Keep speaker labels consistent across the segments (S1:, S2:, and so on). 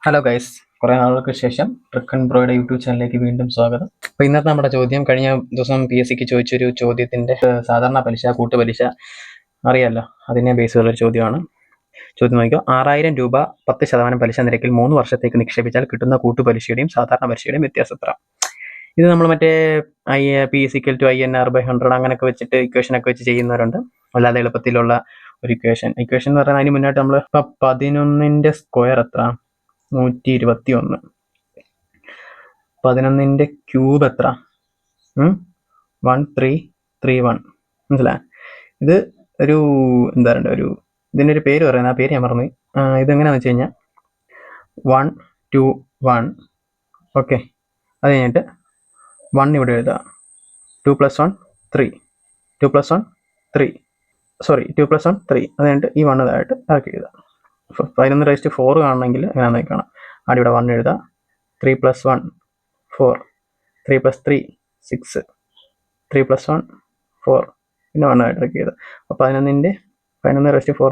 S1: Hello guys, കുറേ നാളുകൾക്ക് ശേഷം ട്രിക്ക് ആൻഡ് ബ്രോയുടെ യൂട്യൂബ് ചാനലിലേക്ക് വീണ്ടും സ്വാഗതം. അപ്പോൾ ഇന്നത്തെ നമ്മുടെ ചോദ്യം, കഴിഞ്ഞ ദിവസം PSCക്ക് ചോദിച്ചൊരു ചോദ്യത്തിൻ്റെ സാധാരണ പലിശ കൂട്ടുപലിശ അറിയാമല്ലോ, അതിനെ ബേസ് ചെയ്തുള്ളൊരു ചോദ്യമാണ്. ചോദ്യം നോക്കിയോ, 6000 രൂപ 10% പലിശ നിരക്കിൽ 3 വർഷത്തേക്ക് നിക്ഷേപിച്ചാൽ കിട്ടുന്ന കൂട്ടുപലിശയുടെയും സാധാരണ പലിശയുടെയും വ്യത്യാസം എത്ര? ഇത് നമ്മൾ മറ്റേ PSC = INR/100 അങ്ങനെയൊക്കെ വെച്ചിട്ട് ഇക്വേഷനൊക്കെ വെച്ച് ചെയ്യുന്നവരുണ്ട്. അല്ലാതെ എളുപ്പത്തിലുള്ള ഒരു ഇക്വേഷൻ എന്ന് പറഞ്ഞാൽ അതിന് മുന്നായിട്ട് നമ്മൾ ഇപ്പം 11ന്റെ സ്ക്വയർ എത്ര? 121. 11ന്റെ ക്യൂബ് എത്ര? 1331. മനസ്സിലായി? ഇത് ഒരു എന്താ പറയുക, ഇതിൻ്റെ ഒരു പേര് പറയുന്നത്, ആ പേര് ഞാൻ മറന്നു. ഇതെങ്ങനെയാണെന്ന് വെച്ച് കഴിഞ്ഞാൽ 1 2 1. ഓക്കെ, അത് കഴിഞ്ഞിട്ട് 1 ഇവിടെ എഴുതുക. 2 + 1 3. 2 + 1 3. 2 + 1 3. അത് കഴിഞ്ഞിട്ട് ഈ 1 ഇതായിട്ട് ആക്കി എഴുതുക. 11⁴ കാണണമെങ്കിൽ എങ്ങനെ നോക്കണം, ആദ്യം ഇവിടെ 1 എഴുതുക. 3 + 1 4. 3 + 3 6. 3 + 1 4. പിന്നെ 1 ആയിട്ട് ആക്കി എഴുതുക. അപ്പോൾ 11⁴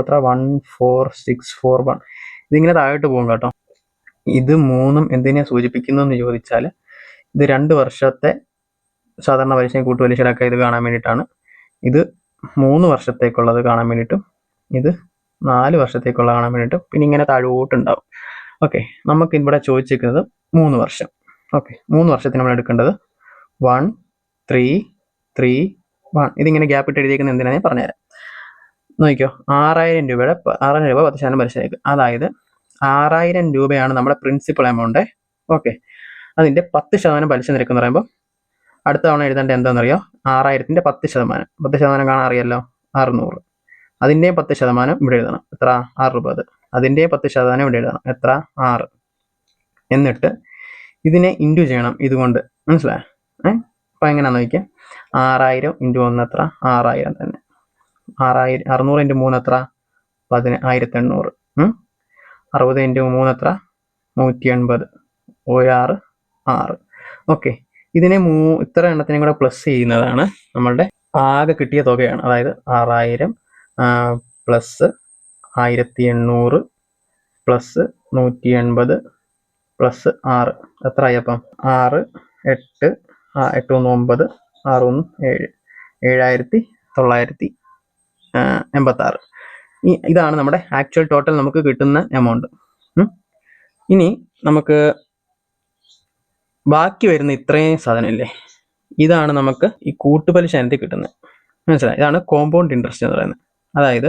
S1: എത്ര? 1 4 6 4 1. ഇതിങ്ങനെ താഴോട്ട് പോകും കേട്ടോ. ഇത് മൂന്നും എന്തിനെ സൂചിപ്പിക്കുന്നു എന്ന് ചോദിച്ചാൽ, ഇത് 2 വർഷത്തെ സാധാരണ പലിശയും കൂട്ടുപലിശയൊക്കെ ഇത് കാണാൻ വേണ്ടിയിട്ടാണ്. ഇത് 3 വർഷത്തേക്കുള്ളത് കാണാൻ വേണ്ടിയിട്ടും, ഇത് 4 വർഷത്തേക്കുള്ള കാണാൻ വേണ്ടിയിട്ടും, പിന്നെ ഇങ്ങനെ താഴോട്ടുണ്ടാവും. ഓക്കെ, നമുക്ക് ഇവിടെ ചോദിച്ചിരിക്കുന്നത് 3 വർഷം. ഓക്കെ, 3 വർഷത്തിന് നമ്മൾ എടുക്കേണ്ടത് 1 3 3 1. ഇതിങ്ങനെ ഗ്യാപ്പ് ഇട്ട് എഴുതിയിരിക്കുന്നത് എന്തിനാണ് ഞാൻ പറഞ്ഞുതരാം. നോക്കിക്കോ, 6000 രൂപ 10% പലിശയ്ക്ക്, അതായത് 6000 രൂപയാണ് നമ്മുടെ പ്രിൻസിപ്പൽ എമൗണ്ട്. ഓക്കെ, അതിൻ്റെ 10% പലിശ നിരക്ക് എന്ന് പറയുമ്പോൾ അടുത്ത തവണ എഴുതേണ്ട എന്താണെന്നറിയോ? 6000ന്റെ 10%. 10% കാണാൻ അറിയാമല്ലോ, 600. അതിൻ്റെയും 10% ഇവിടെ എഴുതണം. എത്ര? 60. അതിൻ്റെയും 10% ഇവിടെ എഴുതണം. എത്ര? 6. എന്നിട്ട് ഇതിനെ ഇൻറ്റു ചെയ്യണം ഇതുകൊണ്ട്. മനസ്സിലായോ? അപ്പം എങ്ങനെയാണെന്ന് നോക്കിയാൽ, 6000 × 1 എത്ര? 6000 തന്നെ. 600 × 3 എത്ര? 1800. 60 × 3 എത്ര? 180. 6 6. ഓക്കെ, ഇതിനെ ഇത്ര എണ്ണത്തിനും കൂടെ പ്ലസ് ചെയ്യുന്നതാണ് നമ്മളുടെ ആകെ കിട്ടിയ തുകയാണ്. അതായത് 6000 പ്ലസ് 1800 പ്ലസ് 180 പ്ലസ് 6. എത്രയായി അപ്പം? 6 8 8 1 9 6 1 7 7986. ഇതാണ് നമ്മുടെ ആക്ച്വൽ ടോട്ടൽ നമുക്ക് കിട്ടുന്ന എമൗണ്ട്. ഇനി നമുക്ക് ബാക്കി വരുന്ന ഇത്രയും സാധനമില്ലേ, ഇതാണ് നമുക്ക് ഈ കൂട്ടുപലിശ ഇനത്തിൽ കിട്ടുന്നത്. മനസ്സിലായി? ഇതാണ് കോമ്പൗണ്ട് ഇൻട്രസ്റ്റ് എന്ന് പറയുന്നത്. അതായത്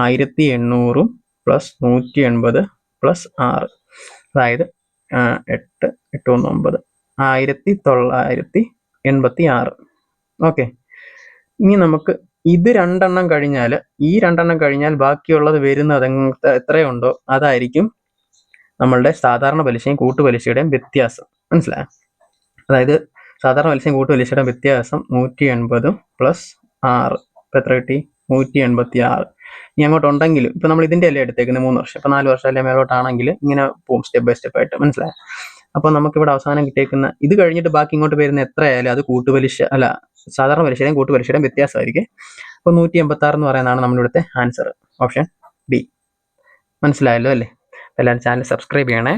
S1: 1800 പ്ലസ് 180 പ്ലസ് 6, അതായത് 8 8 1 9 1986. ഓക്കെ, ഇനി നമുക്ക് ഇത് 2 എണ്ണം കഴിഞ്ഞാൽ, ഈ 2 എണ്ണം കഴിഞ്ഞാൽ ബാക്കിയുള്ളത് വരുന്നത് എത്രയുണ്ടോ അതായിരിക്കും നമ്മളുടെ സാധാരണ പലിശയും കൂട്ടുപലിശയുടെയും വ്യത്യാസം. മനസ്സിലായോ? അതായത് സാധാരണ പലിശയും കൂട്ടുപലിശയുടെ വ്യത്യാസം 180 പ്ലസ് 6. ഇപ്പം എത്ര കിട്ടി? 186. ഇനി അങ്ങോട്ട് ഉണ്ടെങ്കിലും, ഇപ്പം നമ്മൾ ഇതിൻ്റെ അല്ലേ എടുത്തേക്കുന്നത് 3 വർഷം, ഇപ്പം 4 വർഷം അല്ലെ മേലോട്ടാണെങ്കിൽ ഇങ്ങനെ പോകും സ്റ്റെപ്പ് ബൈ സ്റ്റെപ്പ് ആയിട്ട്. മനസ്സിലായോ? അപ്പോൾ നമുക്കിവിടെ അവസാനം കിട്ടിയേക്കുന്ന ഇത് കഴിഞ്ഞിട്ട് ബാക്കി ഇങ്ങോട്ട് വരുന്ന എത്രയായാലും അത് കൂട്ടുപലിശ അല്ല, സാധാരണ പലിശയുടെയും കൂട്ടുപലിശയുടെയും വ്യത്യാസമായിരിക്കും. അപ്പോൾ 186 എന്ന് പറയുന്നതാണ് നമ്മളിവിടുത്തെ ആൻസർ, ഓപ്ഷൻ ഡി. മനസ്സിലായല്ലോ അല്ലേ? എല്ലാവരും ചാനൽ സബ്സ്ക്രൈബ് ചെയ്യണേ.